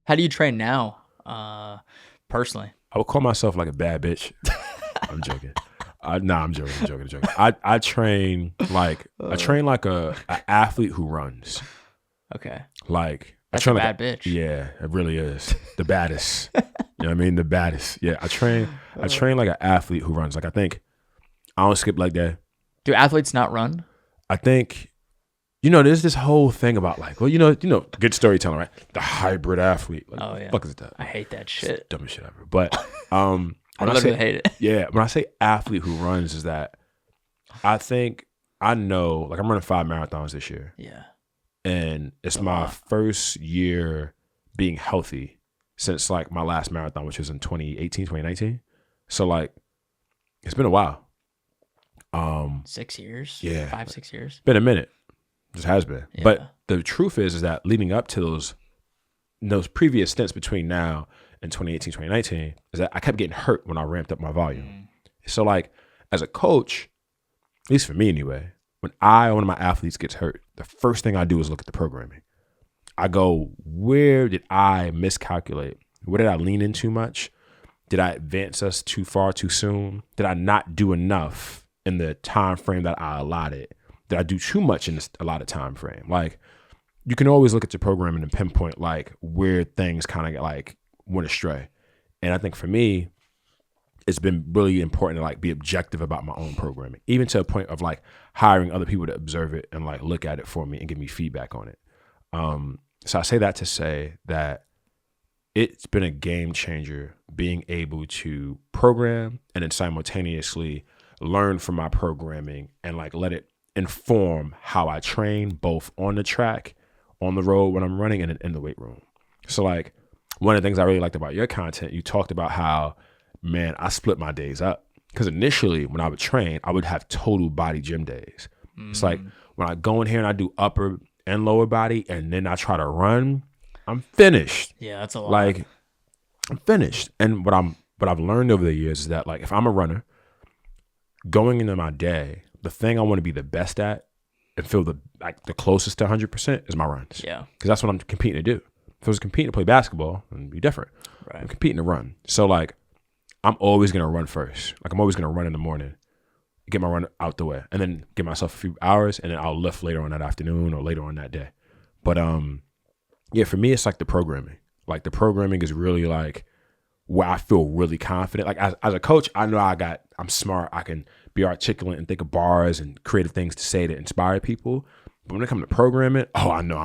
How do you train now? Personally. I would call myself like a bad bitch. I'm joking. I'm joking. I train like a athlete who runs. Okay. Like That's I train a like bad bitch. Yeah, it really is the baddest. You know what I mean? The baddest. Yeah, I train like an athlete who runs. Like I think I don't skip like that. Do athletes not run? I think there's this whole thing about like, well, good storytelling, right? The hybrid athlete. Like, Oh yeah. Fuck is that? I hate that It's shit. the dumbest shit ever. But I literally hate it. Yeah, when I say athlete who runs, is that I think I know, like I'm running 5 marathons this year. Yeah. And it's my first year being healthy since like my last marathon, which was in 2018, 2019. So like, it's been a while. 6 years? Yeah. 5, 6 years? Been a minute. Just has been. Yeah. But the truth is that leading up to those previous stints between now and 2018, 2019, is that I kept getting hurt when I ramped up my volume. So like, as a coach, at least for me anyway, when one of my athletes gets hurt, the first thing I do is look at the programming. I go, where did I miscalculate? Where did I lean in too much? Did I advance us too far too soon? Did I not do enough in the time frame that I allotted? Did I do too much in this allotted time frame? Like, you can always look at your programming and pinpoint like where things kind of like went astray. And I think for me, it's been really important to like be objective about my own programming, even to a point of like hiring other people to observe it and like look at it for me and give me feedback on it. So I say that to say that it's been a game changer being able to program and then simultaneously learn from my programming and like let it inform how I train both on the track, on the road when I'm running, and in the weight room. So like one of the things I really liked about your content, you talked about how, man, I split my days up. Because initially when I would train, I would have total body gym days. It's like when I go in here and I do upper and lower body and then I try to run, I'm finished. Yeah, that's a lot. Like, I'm finished. And what I've learned over the years is that like if I'm a runner, going into my day, the thing I want to be the best at and feel the closest to 100% is my runs. Yeah. Because that's what I'm competing to do. If I was competing to play basketball, it'd be different. Right. I'm competing to run. So like, I'm always going to run first. Like I'm always going to run in the morning, get my run out the way, and then give myself a few hours, and then I'll lift later on that afternoon or later on that day. But yeah, for me, it's like the programming. Like the programming is really like where I feel really confident. Like as a coach, I know I'm smart. I can be articulate and think of bars and creative things to say to inspire people. But when it comes to programming, I know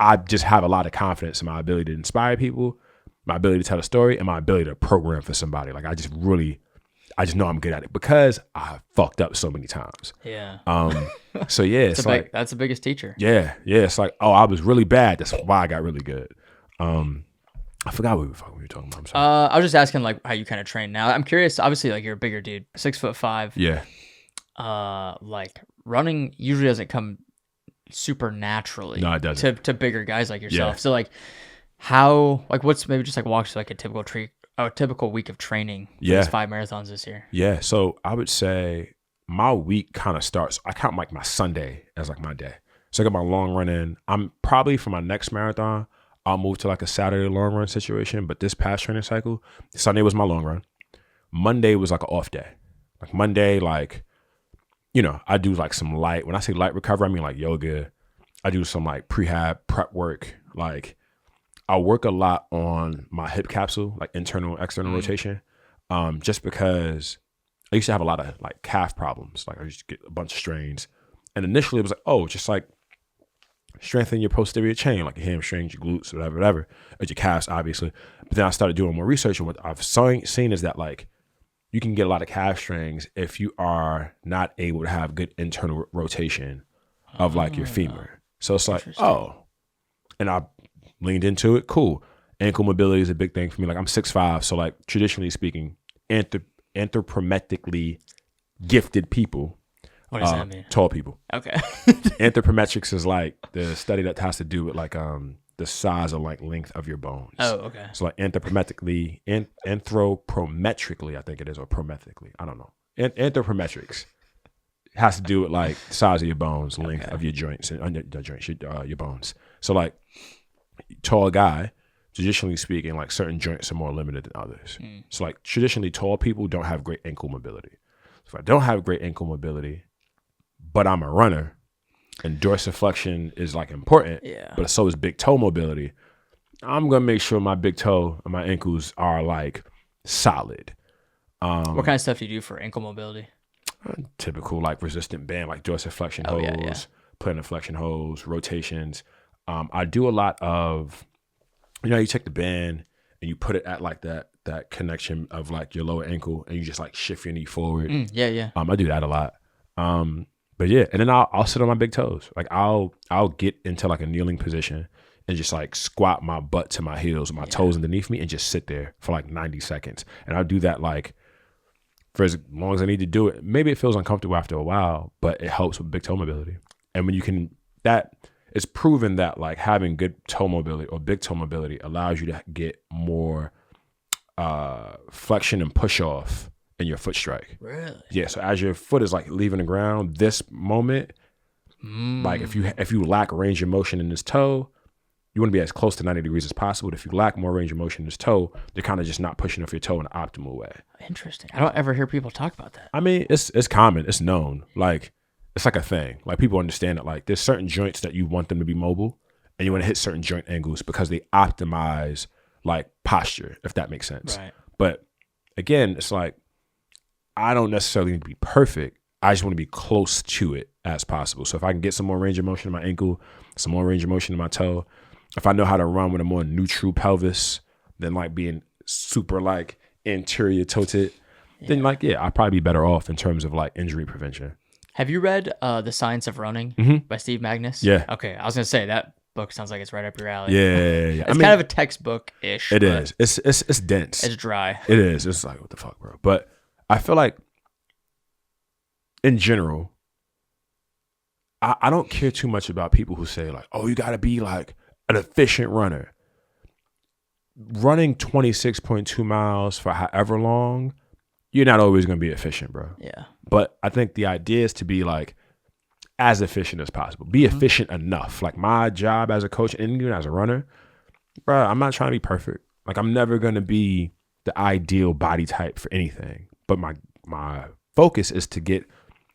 I just have a lot of confidence in my ability to inspire people, my ability to tell a story, and my ability to program for somebody. Like I just know I'm good at it because I fucked up so many times. Yeah. So yeah, that's the biggest teacher. Yeah. It's like, I was really bad. That's why I got really good. I forgot what we were talking about. I'm sorry. I was just asking like how you kind of train now. I'm curious. Obviously, like you're a bigger dude, 6'5". Yeah. Like running usually doesn't come super naturally. No, it doesn't. To bigger guys like yourself. Yeah. So like, how like what's maybe just like walk through like a typical week of training for these 5 marathons this year? Yeah. So I would say my week kind of starts. I count like my Sunday as like my day. So I got my long run in. I'm probably for my next marathon, I'll move to like a Saturday long run situation. But this past training cycle, Sunday was my long run. Monday was like an off day. Like Monday, like, I do like some light. When I say light recovery, I mean like yoga. I do some like prehab prep work. Like I work a lot on my hip capsule, like internal and external rotation. Just because I used to have a lot of like calf problems. Like I used to get a bunch of strains. And initially it was like, just like strengthen your posterior chain, like your hamstrings, your glutes, whatever, or your calves, obviously. But then I started doing more research, and what I've seen is that like you can get a lot of calf strains if you are not able to have good internal rotation of like your femur. So it's like, and I leaned into it. Cool. Ankle mobility is a big thing for me. Like I'm 6'5", so like traditionally speaking, anthropometrically gifted people. What does that mean? Tall people. Okay. Anthropometrics is like the study that has to do with like the size or like length of your bones. Oh, okay. So like anthropometrically, I think it is, or promethically. I don't know. Anthropometrics has to do with like the size of your bones, length of your joints, and your bones. So like tall guy, traditionally speaking, like certain joints are more limited than others. So like traditionally tall people don't have great ankle mobility. So if I don't have great ankle mobility, but I'm a runner and dorsiflexion is like important, but so is big toe mobility, I'm going to make sure my big toe and my ankles are like solid. What kind of stuff do you do for ankle mobility? Typical like resistant band, like dorsiflexion holds, plantar flexion holds, rotations. I do a lot of, you take the band and you put it at like that connection of like your lower ankle and you just like shift your knee forward. I do that a lot. But yeah, and then I'll sit on my big toes. Like I'll get into like a kneeling position and just like squat my butt to my heels with my toes underneath me and just sit there for like 90 seconds. And I'll do that like for as long as I need to do it. Maybe it feels uncomfortable after a while, but it helps with big toe mobility. And when you can, it's proven that like having good toe mobility or big toe mobility allows you to get more flexion and push off in your foot strike. Really? Yeah. So as your foot is like leaving the ground, this moment, like if you lack range of motion in this toe, you want to be as close to 90 degrees as possible. If you lack more range of motion in this toe, you're kind of just not pushing off your toe in an optimal way. Interesting. I don't ever hear people talk about that. I mean, it's common. It's known. Like, it's like a thing. Like, people understand that, like, there's certain joints that you want them to be mobile, and you want to hit certain joint angles because they optimize, like, posture, if that makes sense. Right. But, again, it's like, I don't necessarily need to be perfect. I just want to be close to it as possible. So if I can get some more range of motion in my ankle, some more range of motion in my toe, if I know how to run with a more neutral pelvis than like being super like anterior tilted, then like, I'd probably be better off in terms of like injury prevention. Have you read The Science of Running by Steve Magnus? Yeah. Okay. I was going to say that book sounds like it's right up your alley. Yeah. It's kind of a textbook-ish. It is. It's dense. It's dry. It is. It's like, what the fuck, bro? But I feel like in general, I don't care too much about people who say like, oh, you got to be like an efficient runner. Running 26.2 miles for however long, you're not always going to be efficient, bro. Yeah. But I think the idea is to be like as efficient as possible. Be efficient enough. Like my job as a coach and even as a runner, bro, I'm not trying to be perfect. Like I'm never going to be the ideal body type for anything. But my focus is to get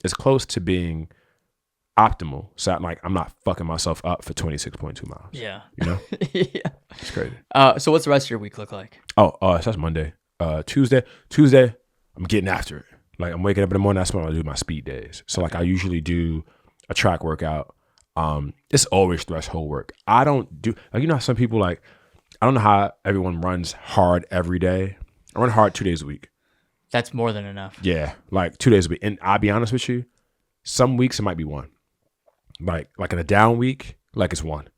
as close to being optimal, so I'm not fucking myself up for 26.2 miles. Yeah. You know? Yeah. It's crazy. So what's the rest of your week look like? So that's Monday. Tuesday, I'm getting after it. Like I'm waking up in the morning, that's when I do my speed days. So like I usually do a track workout. It's always threshold work. I don't do, like, how some people like, I don't know how everyone runs hard every day. I run hard 2 days a week. That's more than enough. Yeah. Like 2 days a week. And I'll be honest with you, some weeks it might be one. Like in a down week, like it's one.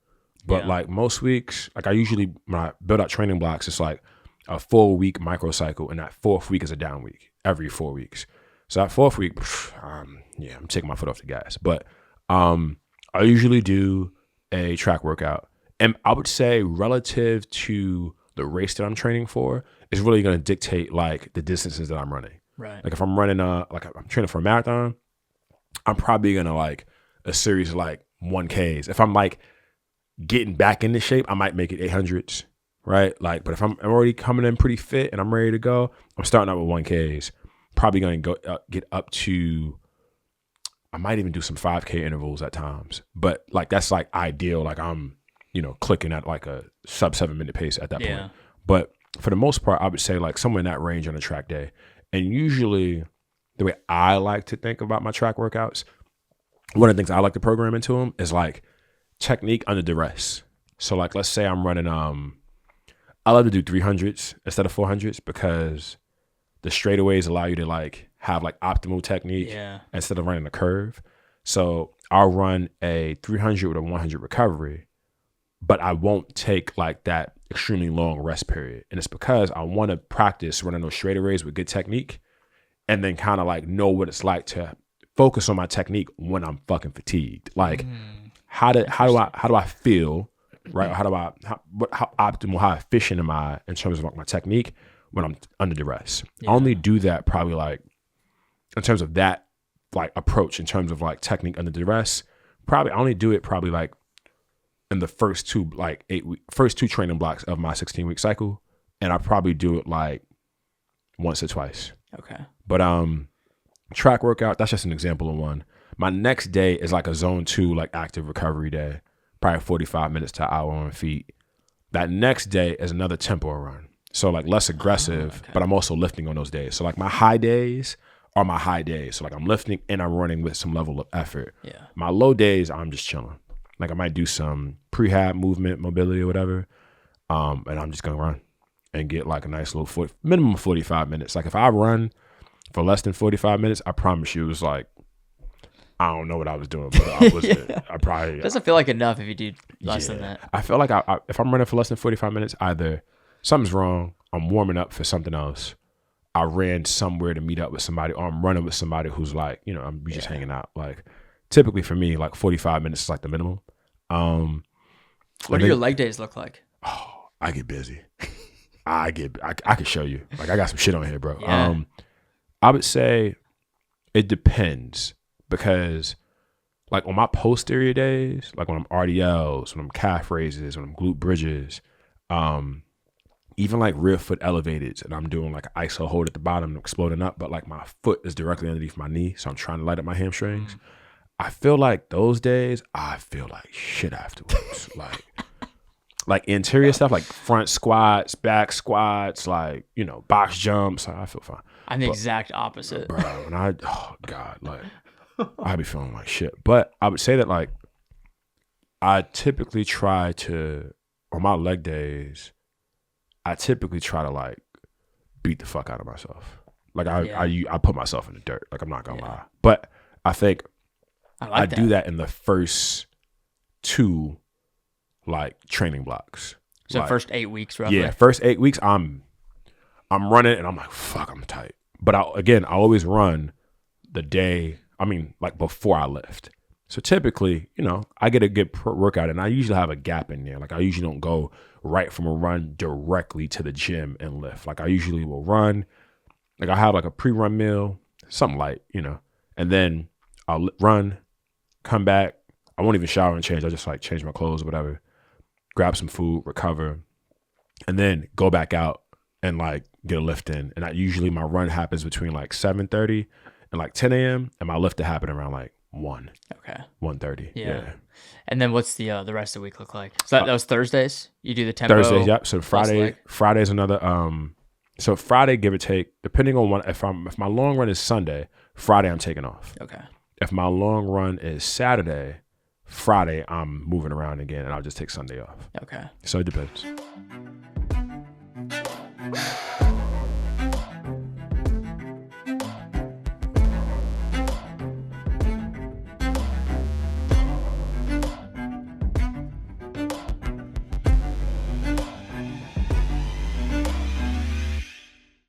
But like most weeks, like I usually, when I build out training blocks, it's like a 4-week microcycle, and that 4th week is a down week every 4 weeks. So that 4th week, I'm taking my foot off the gas. But I usually do a track workout. And I would say relative to the race that I'm training for, is really going to dictate like the distances that I'm running. Right. Like if I'm running like I'm training for a marathon, I'm probably going to like a series of like 1Ks. If I'm like getting back into shape, I might make it 800s, right? Like, but if I'm already coming in pretty fit and I'm ready to go, I'm starting out with 1Ks. Probably going to go get up to, I might even do some 5K intervals at times. But like that's like ideal. Like I'm, clicking at like a sub 7 minute pace at that point. But for the most part, I would say like somewhere in that range on a track day. And usually the way I like to think about my track workouts, one of the things I like to program into them is like technique under duress. So like, let's say I'm running, I love to do 300s instead of 400s because the straightaways allow you to like have like optimal technique instead of running a curve. So I'll run a 300 with a 100 recovery, but I won't take like that extremely long rest period. And it's because I want to practice running those straightaways with good technique and then kind of like know what it's like to focus on my technique when I'm fucking fatigued. Like how do I feel, right? How optimal, how efficient am I in terms of like my technique when I'm under duress? I only do that probably like in terms of that like approach in terms of like technique under duress. Probably I only do it probably like in the first two first two training blocks of my 16-week cycle, and I probably do it like once or twice. Okay. But track workout, that's just an example of one. My next day is like a zone 2 like active recovery day, probably 45 minutes to an hour on feet. That next day is another tempo run, so like less aggressive, but I'm also lifting on those days. So like my high days are my high days, so like I'm lifting and I'm running with some level of effort. Yeah. My low days, I'm just chilling. Like I might do some prehab movement, mobility or whatever, and I'm just gonna run and get like a nice little minimum 45 minutes. Like if I run for less than 45 minutes, I promise you it was like, I don't know what I was doing, but I was. I probably doesn't feel like enough if you do less than that. I feel like if I'm running for less than 45 minutes, either something's wrong, I'm warming up for something else, I ran somewhere to meet up with somebody, or I'm running with somebody who's like, we just hanging out. Like typically for me, like 45 minutes is like the minimum. What do your leg days look like? Oh, I get busy. I could show you. Like I got some shit on here, bro. Yeah. I would say it depends. Because like on my posterior days, like when I'm RDLs, when I'm calf raises, when I'm glute bridges, even like rear foot elevated and I'm doing like an iso hold at the bottom and exploding up, but like my foot is directly underneath my knee, so I'm trying to light up my hamstrings. I feel like those days, I feel like shit afterwards. like interior stuff, like front squats, back squats, like, box jumps, I feel fine. I'm the exact opposite. Bro, oh God, like I be feeling like shit. But I would say that like I typically try to, on my leg days, I typically try to like beat the fuck out of myself. Like I put myself in the dirt. Like I'm not gonna lie. But I think I do that in the first two like training blocks. So like, first 8 weeks roughly. Yeah, first 8 weeks I'm running and I'm like, fuck, I'm tight. But I always run the day, like before I lift. So typically, I get a good workout and I usually have a gap in there. Like I usually don't go right from a run directly to the gym and lift. Like I usually will run, like I have like a pre-run meal, something light, and then I'll run, come back. I won't even shower and change. I just like change my clothes or whatever, grab some food, recover, and then go back out and like get a lift in. And usually my run happens between like 7:30 and like 10 a.m. and my lift to happen around like 1. Okay. 1:30. Yeah. And then what's the rest of the week look like? So that was Thursdays? You do the tempo? Thursdays, yep. So Friday's another so Friday, give or take, depending on if my long run is Sunday, Friday I'm taking off. Okay. If my long run is Saturday, Friday I'm moving around again and I'll just take Sunday off. Okay. So it depends.